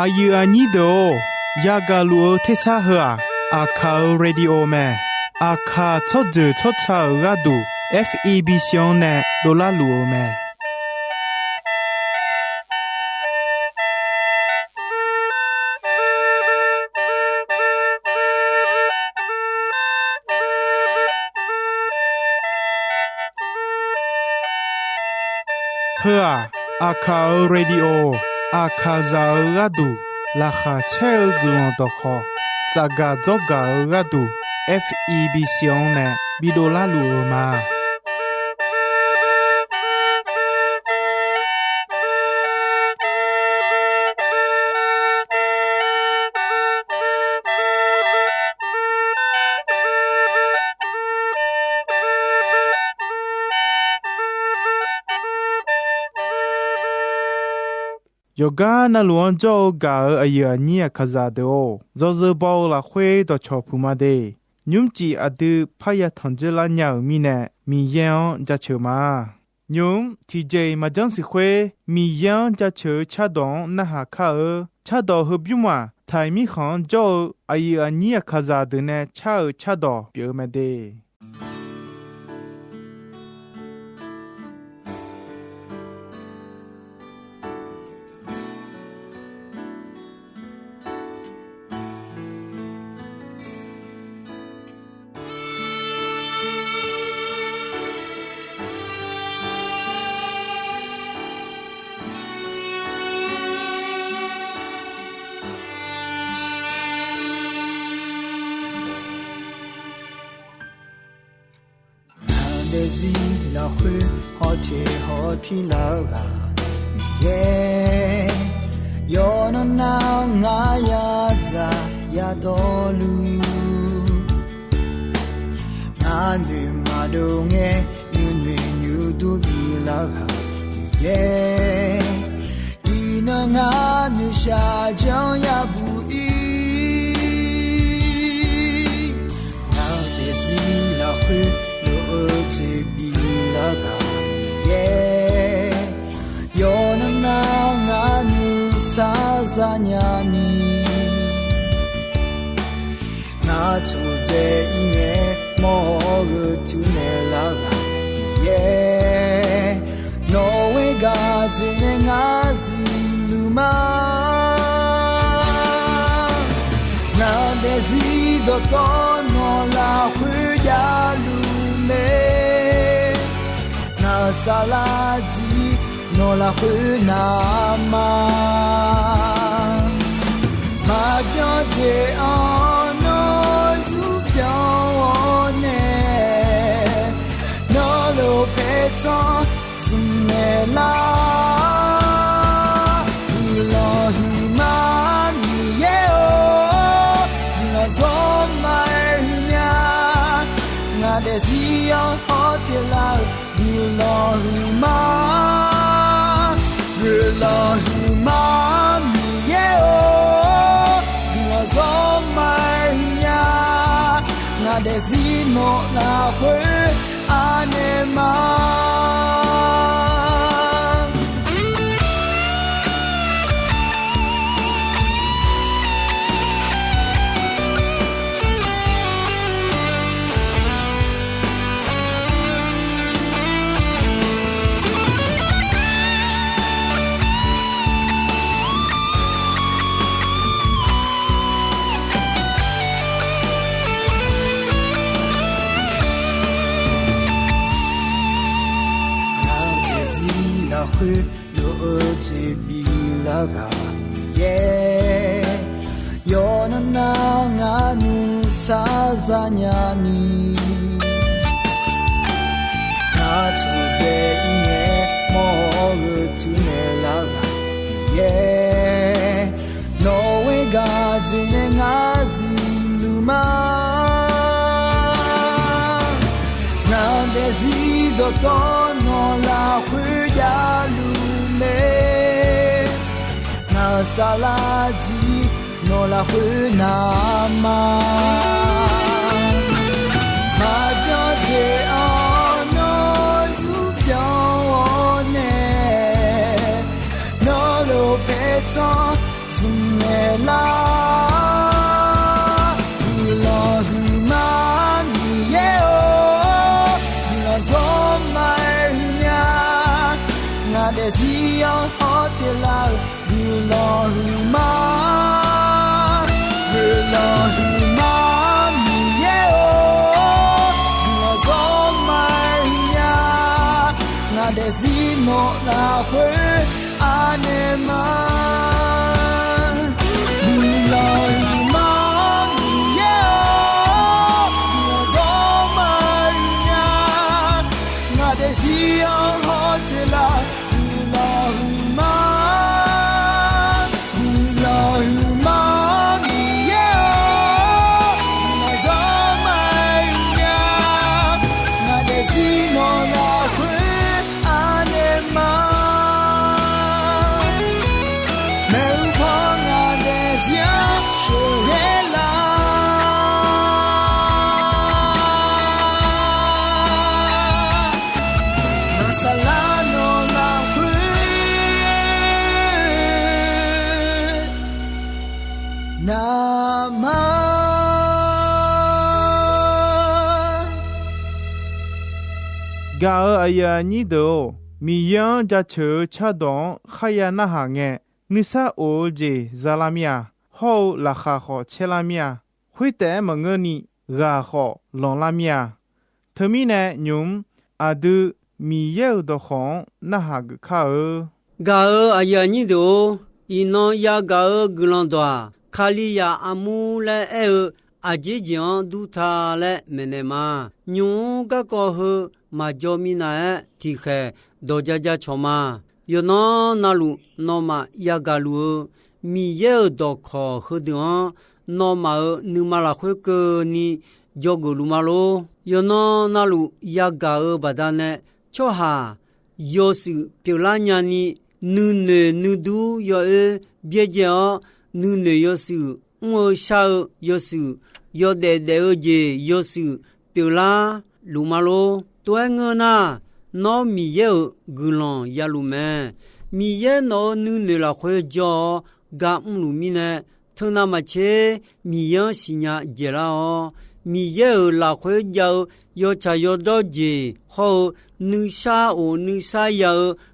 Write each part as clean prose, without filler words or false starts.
อายุอันนี้โดยากาลัวเทสาหัวอาคาเรดิโอแมอาคาชดจืชดชาระดู FEB ชงเนโดลาลัวแมเพื่ออาคาเรดิโออาคาซาระดูราคาเชลกุลตอคอจากาจอการะดู FEB ชงเนบิโดลาลัวมาโยกานาลวนโจกาอายุอันนี้ขจาเดโอโจโจบอลาเวดชอพูมาเดยุมจีอดูพยาทันเจลาญามีเนมีเยงจะเชมายุมทีเจมาจังสิเวมีเยงจะเชชาดองนะหาคาชาดอฮบิมาไทมีขันโจอายุอันนี้ขจาเดเนชาดอเปียวมาเดเดซีลาคุฮอเทฮอพีลากาเยยอนนางายาซายาดอลูนานุมาดงเงนูนูนูดูบีลากาเยอีนางานุชาจองยาบูอีนาเดซีลาคุ出这一年，莫个就那拉个耶，挪威个只能阿子路嘛，那得是多多挪拉回家路没，那沙拉吉挪拉回那嘛，马表姐啊。Son sumela Elohimani yeo Dina zomainya Nga desio hotela Elohimani yeo Dina zomainya Nga desino la hue anema lo te bilaga ye yonana nganu sazanyani na tu de inye mo tu ne laga ye no we ga jine ngazi luma na desido tono la huya lume na salaji no la huna ma ma pyo je ono zu pyo ne no lo pe cho zum de zino la hue anema Mulai ma Zia hotela Ulahuma Ulahuma yeah Nazamaya Nadezino la kwe anema Meupanga dezia shurela Nama Ga aya ni do mi yang ja che cha don khaya na ha nge nisa o je zalamia ho la kha kho chelamia hui te manga ni ga kho long lamia thami ne nyum adu mi ye do khon na ha ga kha ga aya ni do ino ya ga glon doa Kali ya amu le ajijian du ta le menema nyu ga ko hu ma jo mi na ti khe do ja ja choma yo no na lu no ma ya ga lu mi ye do kho hu de no ma nu ma la khwe ko ni jo go lu ma lo yo no na lu ya ga ba da ne cho ha yo su pi la nya ni nu ne nu du yo bie je nu ne yosu ngo sha yosu yo de je yosu pula lumalo toengna no mi ye gulon yalume mi ye no nu ne la khwe jo ga lu mi ne thona ma che mi yan sinya jela o mi ye la khwe jo yo cha yo do je ho nu sha o nu sa ya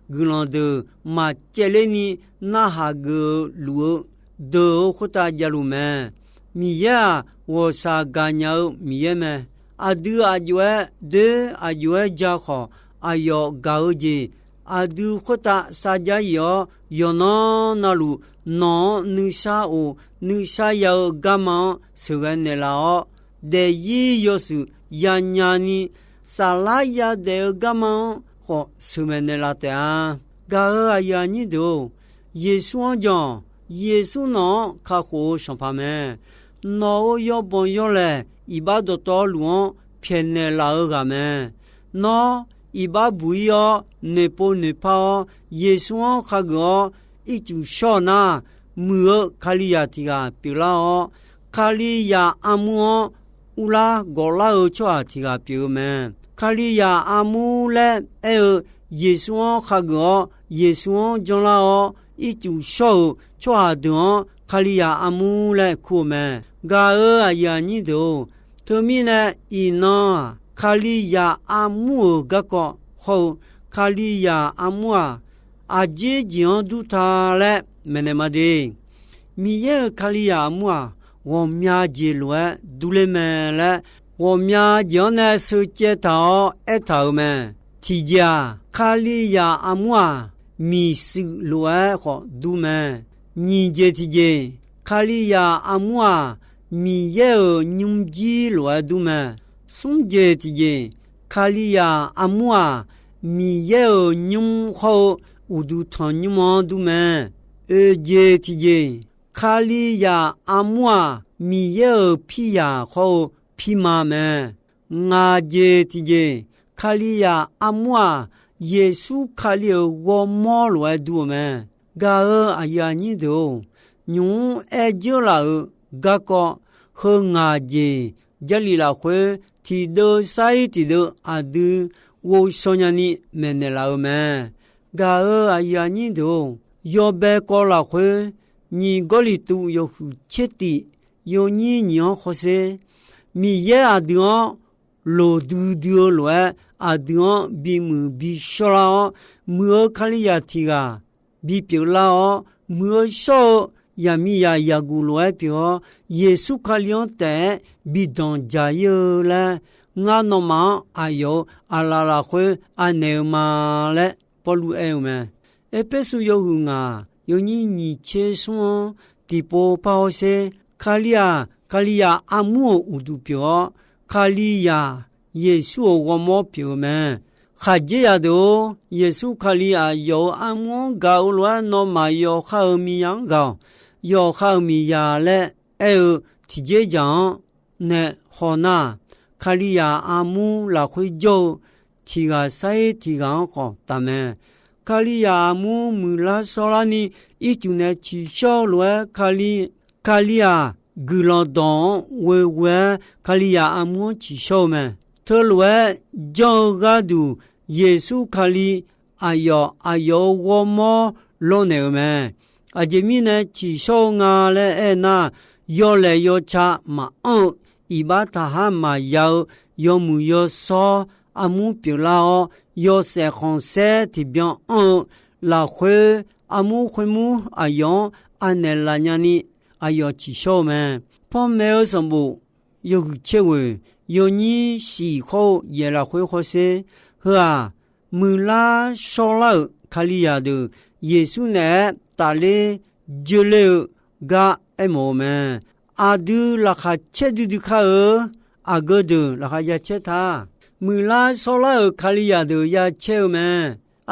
gulon de ma chele ni na ha ge lu do khuta jalume miya wo sa ganya miye me adu ajwe de ajwe ja kho ayo gaoji adu khuta saja yo yono nalu no nisha o nisha ya gama sugane lao de yi yosu yanyani salaya de gama kho sumene la ta ga ayani do yesu jon Yesu no ka ho champame no yo bon yo le iba do to luon pienne la ga me no iba bu yo ne po ne pa Yesu ka go i chu shona mu kaliya ti ga pi la kaliya amu ula gola o chwa ti ga pi me kaliya amu le Yesu ka go Yesu jon la i chu sho chwa don kaliya amu le kume ga aya ni do to mi ne ino kaliya amu ga ko ho kaliya amu aje jion du ta le menema de mi ye kaliya amu wo mya je lwe du le me le wo mya jion ne su che ta e ta me ti ja kaliya amu mi su lwe ho du me ni je ti je kaliya amwa mi ye nyum ji lo du me sum je ti je kaliya amwa mi ye nyum ho udu thon nyum du me je ti je kaliya amwa mi ye pi ya ho pi ma me nga je ti je kaliya amwa yesu kaliya wo mo lo du me ga aya ni do nyu e jo la ga ko ho nga je jali la khwe ti do sai ti do adu wo sonya ni mene la me ga aya ni do yo be ko la khwe ni goli tu yo hu cheti yo ni nyo khose mi ye adu lo du du lo adu bi mu bi shola mu khaliya ti ga bi pi la mu so yami ya yagulo pio yesu khalion te bi don jayo la ngã nó mà ai yo à la khuê à nêu mà lệ bỏ lũ eo mà Ephesu yo hu ngà yo nhị chế xuống thì bộ bao xe Kalia amu udu pyo Kalia Yesu wo mo pyo me khaje ya do Yesu Kalia yo amu ga ulwa no ma yo kha mi yang ga yo kha mi ya le ti je jang ne hona Kalia amu la khoi jo ti ga sai ti ga ko ta me Kalia amu mu la solani i tu ne chi sho lwa Kalia Gulandon we Kalia amu chi sho me Tolwe jogadu Yesu Kali ayo wo mo lo ne me ajemine chi sho nga le na yo le yo cha ma o ibata ha ma yao yo mu yo so amu pilao yo se français ti bien on la khwe amu khmu ayon anela nyani ayo chi sho me po me sombu yo chewe yo ni si ho ye la khwe ho se ha mu la so la Kalia de Yesu ne ta le je le ga e mo me a du la kha che du kha a go de la kha ya che ta mu la so la Kalia de ya che me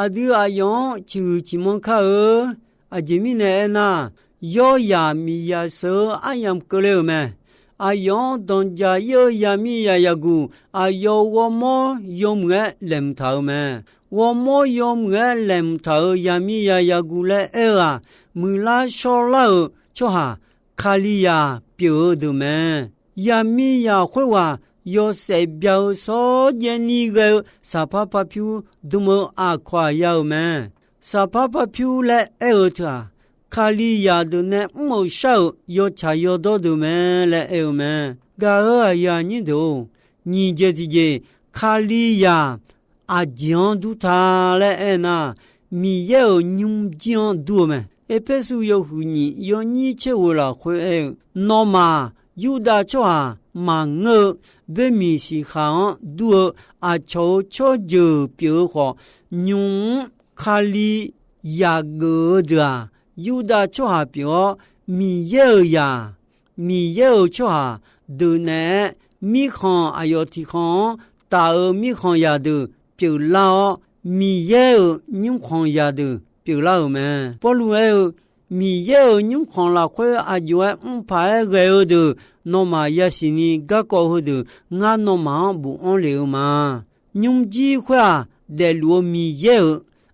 a du a yon chi mon kha a jimi ne na yo ya mi ya so a yam ko le me ayon donja yo yami yagu ayo womo yomge lem thau me womo yomge lem thau yami yagu le era mula shola choha Kalia pyo de me yami ya khwa yo se biao so yeni ge sa papa pyu dumo a khwa yao me sa papa pyu le eta Kalia de ne mo shao yo cha yo do de me le e me ga ya ni do ni je ti je Kalia a jian du ta le e na mi ye o nyum jian du me Ephesu yo hu ni yo ni che wo la khwe e no ma yuda cho ha ma nge be mi si kha du a cho je pyo ho nyum Kalia ge da Yuda cho ha pyo mi ye cho ha de ne mi khan ayoti khan ta mi khan ya de pyo la mi ye nyum khan ya de pyo la me polu mi ye nyum khan la khwe a yo pa ge de no ma ya sini ga ko ho de nga no ma bu on le ma nyum ji khwa de lo mi ye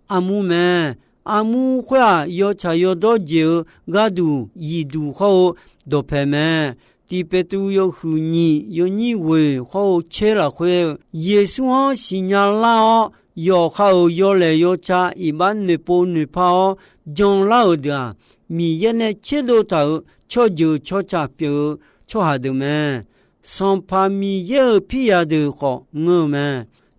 amu me amu khwa yo cha yo do je gadu yidu ho do peme ti petu yo hu ni yo ni we ho che la khwe Yesu ho sinya la yo khao yo le yo cha iban ne po ne pa jon la da mi ye ne che do ta cho ju cho cha pyo cho ha de me son pa mi ye pi ya de ho ngo me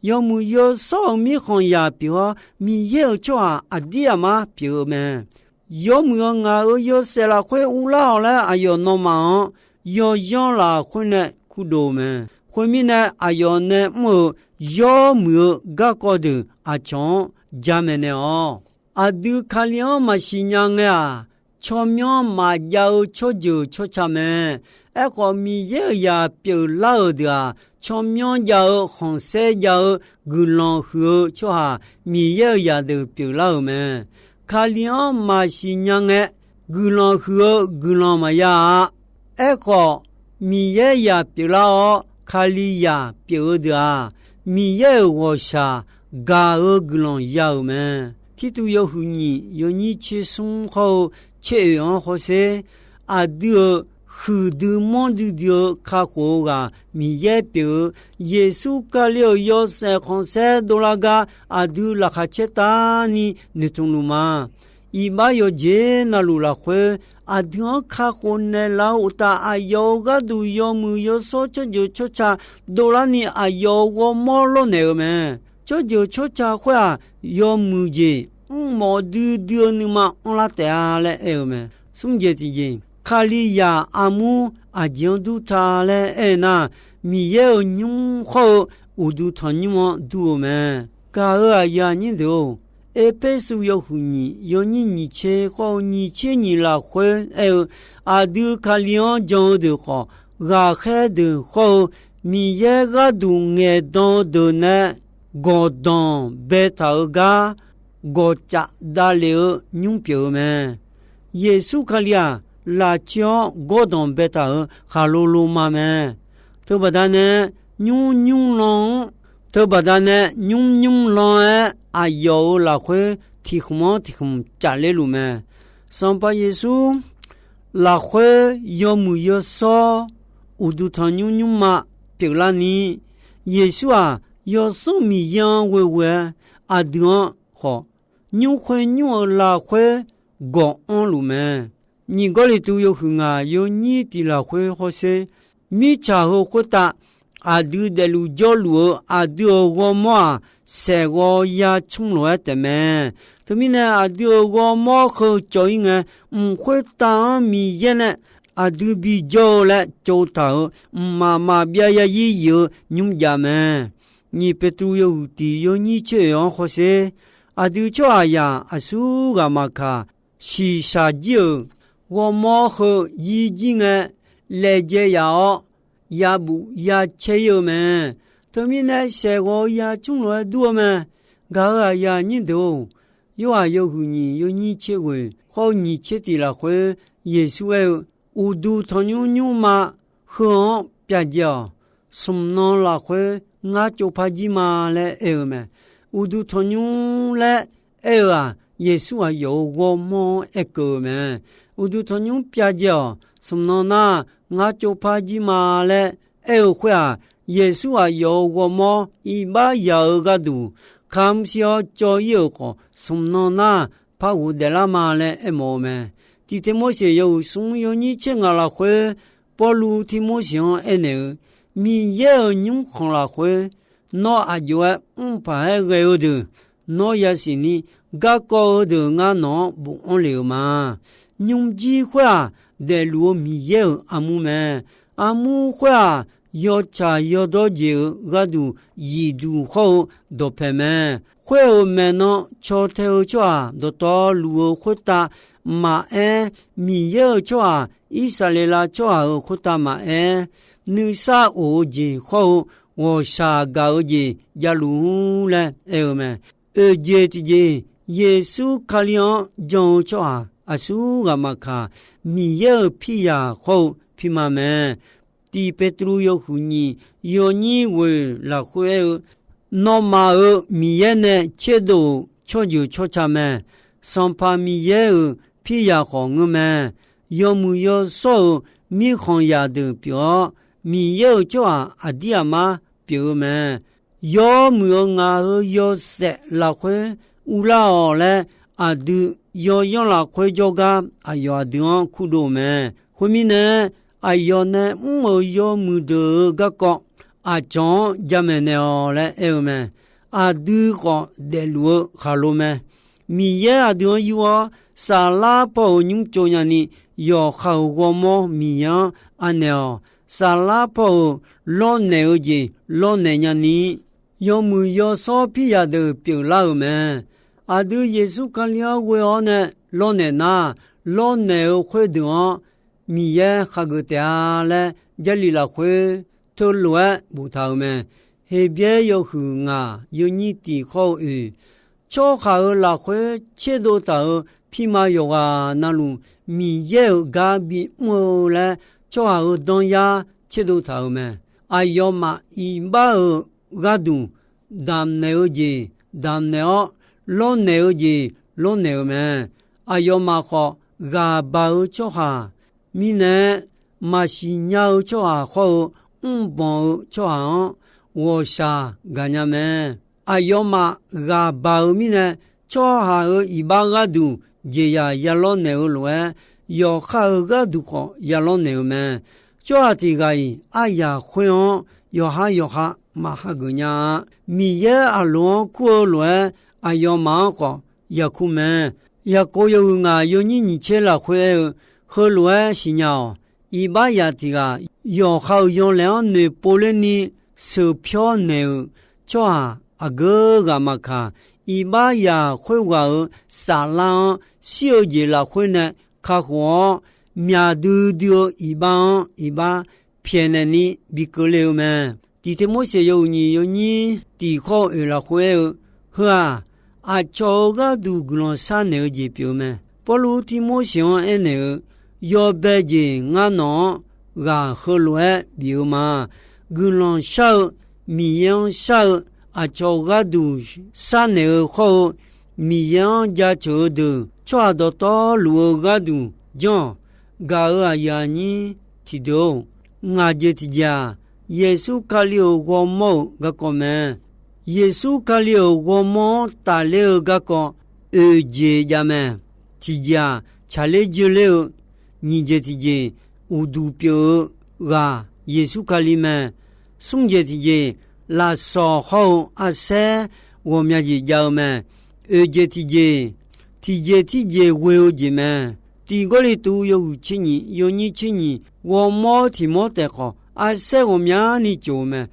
yo mu yo so mi khon ya pyo mi ye cho a dia ma pyo me yo mu nga yo se la khwe u la la ayo no ma yo yon la khwe ne ku do me khwe mi ne ayo ne mu yo mu ga ko de a chon ja me ne o a du Kalia ma shi nya nga cho myo ma yao cho ju cho cha me e ko mi ye ya pyo la de Chom yon yao hong se yao gulon hu cho ha mi ye ya de pyo lao me Kalia ma shi nyang e gulon hu gulon ma ya e ko mi ye ya pyo lao Kalia pyo da mi ye wo sha ga gulon yao me ti tu yo hu ni yo ni chi sung ho che yon ho se a de hu de mon de Dieu ka ko ga mi ye pyo Yesu ka le yo se français do la ga a du la khacheta ni ne tunuma i ba yo je na lu la khwe a du ka ko ne la uta a yo ga du yo mu yo so cho jo cho cha do la ni a yo wo mo lo ne me cho jo cho cha khwa yo mu je mo du ni ma on la te ale e me sum je ti je Kalia amu a jian du ta le e na 米耶纽后乌都团尼么都们，噶尔呀你都。被所有妇女有你切好你切你拉回阿都卡里昂讲的好阿海的好米耶个都爱当的呢高当贝塔个高家大流牛表们耶稣卡里亚拉江高当贝塔哈罗罗嘛们都把它呢牛龙都把它呢牛龙阿有拉回提空加来路么？上把耶稣拉回有木有少？乌都他牛嘛？别拉你耶稣啊，有什么样为为阿德好？牛回牛拉回高安路么？你个里都有很啊，有你的拉回好些，米茶和火大。阿德的路角路，阿德我嘛，塞我也冲来的么？他们呢，阿德我嘛和教育呢，会当米耶呢，阿德比较了教导，妈别也有你家么？你别都有的有你这样好些，阿德叫阿呀，阿苏个嘛卡，是啥子？我嘛和已经呢，来这样。也不也切有么？他们呢？谁个也从来多么？个也你都有啊有乎你有你切会好你切的了会耶稣哎，无度他牛嘛和别叫什么了会我就怕鸡嘛嘞哎么？无度他牛嘞哎啊！耶稣啊有我么一个么？无度他牛别叫什么呢？我就怕鸡嘛嘞，会啊！耶稣啊，有我么一把摇个度，看小做有个什么那怕我的啦嘛嘞，么么？第天么些有送有你请啊啦会，保路天么想呢？米也用好啦会，那阿就怕个有的，那也是你个个的俺那不安了嘛？用机会啊！在路米也阿姆们，阿姆会啊，要查要多久，我都一度好都拍们，会后面呢，桥头抓都到路会打马米也抓，以色列啦抓会打马你啥我就好，我啥搞就一路嘞，们，这耶稣卡里昂讲抓。阿苏个嘛卡米耶皮呀好皮嘛们，第贝鲁有乎你有你为拉会那嘛米耶呢切都悄就悄cha们，上怕米耶皮呀好我们有木有少米行呀的表米耶叫阿弟阿妈表们有木有俺有些拉会乌拉嘞阿弟。要用了会做个，要点苦多么？后面呢，要呢，没有木头个个，讲咱们呢来么？都个的路好路么？米也都有啊，沙拉包你做样呢，要好个么？米样呢？沙拉包老牛子老年呢，要没有烧皮呀的表老么？阿都耶稣看了为何呢？老年呐，老年会的米也哈个点嘞，这里啦会头乱不头们，那边有红啊，有你的好语，超好啦会切到头皮毛有啊，那路米也嘎比么嘞，超好当呀切到头们，要嘛一把嘎度，当牛子，当牛。老牛子老牛们，要嘛好嘎包做下，米呢嘛是鸟做下好，包做下，我啥干呀们，要嘛嘎包米呢做下一把个度，这呀也老牛了，要好个度好也老牛们，做下这个呀会哦，要哈嘛哈个呀，米也老过了。要忙活，也苦闷，也过有啊，有你切了会和乱是鸟，一把也这个要好用了你波了你手票呢抓阿个个嘛看一把呀会话撒浪小姐了会呢卡活面对着一把骗了你比个了嘛第天么些有你第好了会呵啊找个都个山呢就表嘛不如第么些呢要白的俺喏个后来表嘛个人少米样少找个都山呢好米样家做的抓到道路个都讲个呀你提到俺这提家耶稣卡了我冇个个么耶稣卡了我冇打了个个节家么提家查了就了你这提家无度标个耶稣卡里么送这提家拉少好塞我们这家么这提家为有节么第个里都有亲你有你亲你我冇提冇得好塞我们你就么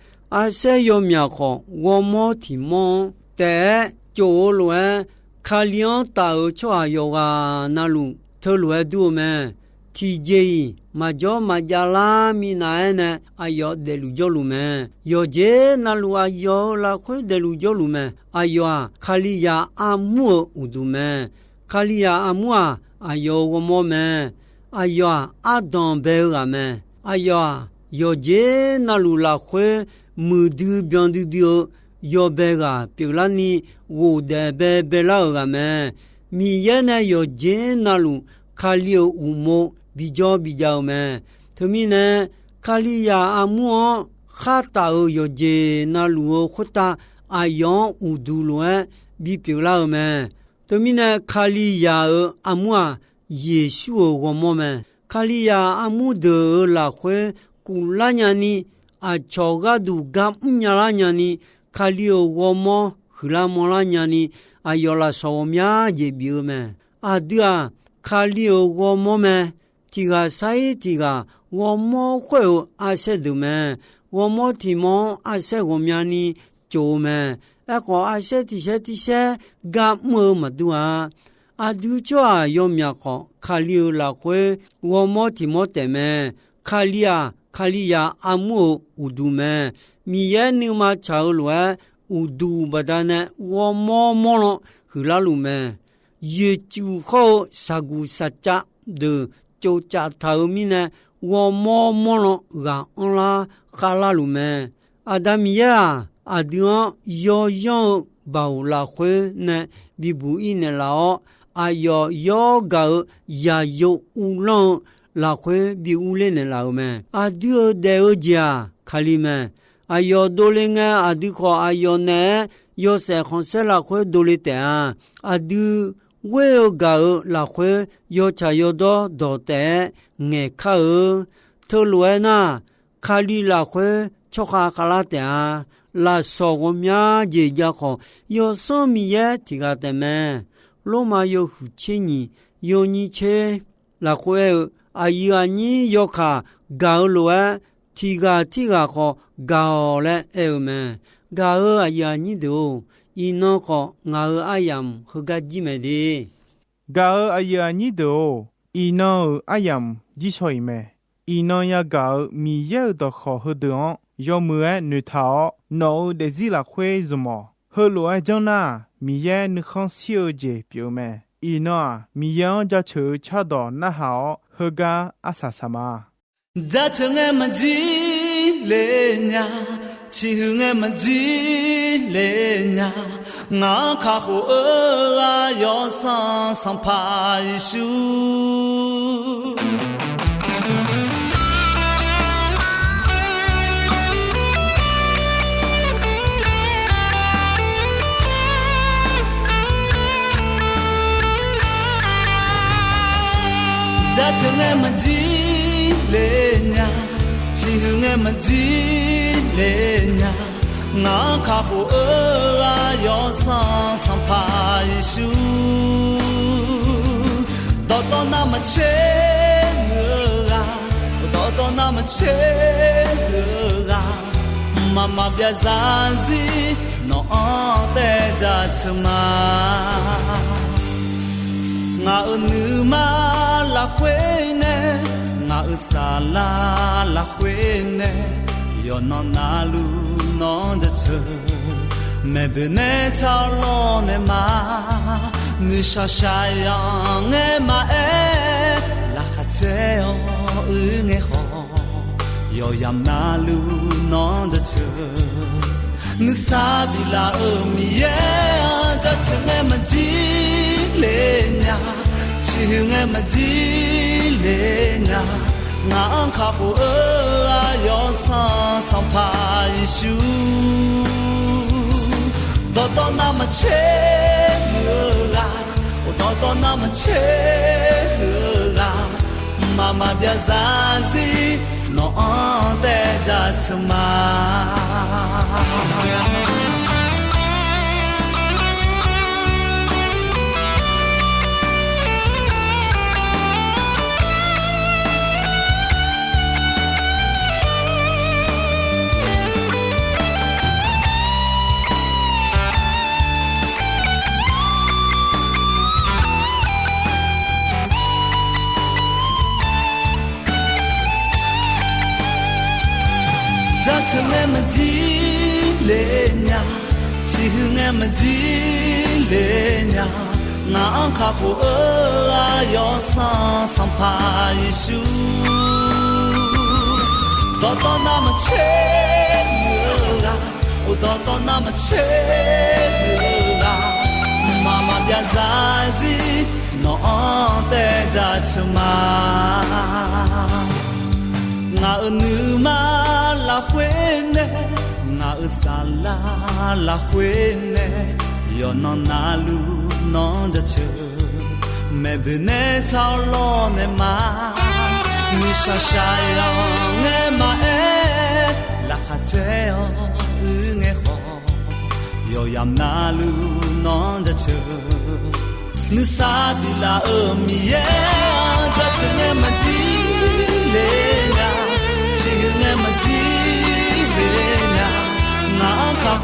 塞有么好我冇提冇得就乱卡两道出有啊那路头路多么提节嘛叫嘛家啦米那呢要得路叫路么有节那路要啦会得路叫路么要卡里亚阿姆乌都么卡里亚阿姆要我么么要阿当贝个么要节那路啦会木头边的要贝个比如你我的贝啦个么米也呢要节那路卡里有乌么比较么他们呢卡里亚阿姆哈达有节那路或打要乌都路比啦么他们呢卡里亚阿姆耶稣我们卡里亚阿姆的啦会古拉尼尼找个都干尼拉尼尼卡里我们荷兰莫拉尼尼要啦说明也比么对啊卡里我们这个赛这个我们会些的么我们提么些我们呢做么个些这些干么多啊就叫有么好卡里啦会我们提么的么卡里亚阿姆乌都么米也你嘛炒了乌都不但呢我们了荷兰路么也就好萨古萨扎的就扎头米呢我们了个啦哈拉路么达米呀对要用包啦会呢比不一呢啦要搞也有乌龙啦会比乌嘞呢啦么对的家卡里么要多嘞个对可要呢要是红色啦会多嘞的对我要搞啦会要查要多的眼看头路呢卡里啦会出哈啦的啦说我们这家伙要什么也提个的么罗马有福气你有你切啦会你要卡搞了提个好搞了么搞你都一那个我样和个几么的搞你都一那样几岁么一那要搞米要的好喝的要么女头no的自啦会什么和罗将那米也你看小姐表么一那米样就去吃到那好和个啥什么在城外面挤嘞呀去外面挤嘞呀我看好要上拍手在城外面挤嘞呀去外面挤嘞呀我看好要上拍手到那么切到那么 mà chế ra mà bia ra gì nó tê ra chma ngã nữ mà là khuê nè ngã xa là khuê nè yo nó na lu nó ra chờ mẹ bên nè chào lo nè mà nữ sa sa yang nghe mà là khát treo nghe ho yo yam na lu nó ra chờ nữ sa bi la mi ra chờ nghe mà chi lên nhà chỉ nghe mà chi lên nhà ngang khắp yo sa sam pa isu to nam che la to nam che la mama dia zazi no te za chma chẳng em mà gì lên nhà chỉ hương em mà gì lên nhà ngang khắp yo sa sam pa isu to nam che la to nam che la mama bia za gì nó te ra chma ngã nữ mà là quên nè ngã xa là quên nè yo nó na lu nó ra chờ mẹ bên nè chào lo nè mà mi sa sa nghe mà là khát treo nghe ho yo yam na lu nó ra chờ nữ sa đi là mi ra chờ nghe mà đi lên nghe mà chi về nhà ngã khắp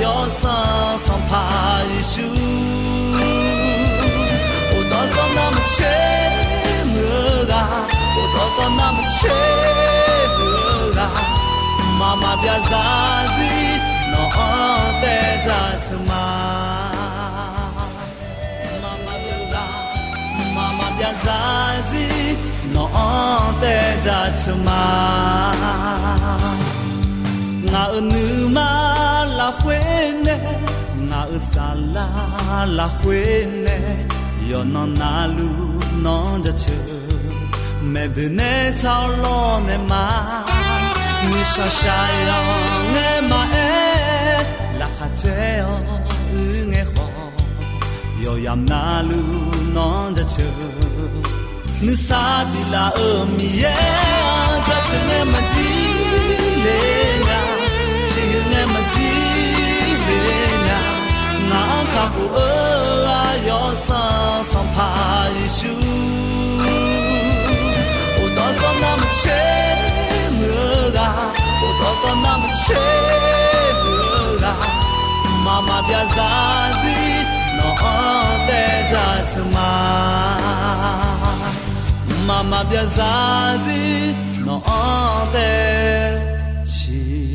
yo sa sam pa isu to nam che mưa ga to nam che ga mama bia za gì nó te ra chma mama bia za gì nó te ra chma ngã nữ mà là quên nè ngã xa là quên nè yo nó na lu nó ra chờ mẹ bên nè chào lo nè mà mi sa sa nghe mà là khát treo nghe ho yo yam na lu nó ra chờ nữ sa đi là mi ra chờ nghe mà đi lên nhà chỉ nghe mà đi lên nhà ngang khắp yo sa sam pa isu to nam che mưa ga to nam che ga mama bia za gì nó te ra chma mama bia za gì nó te chi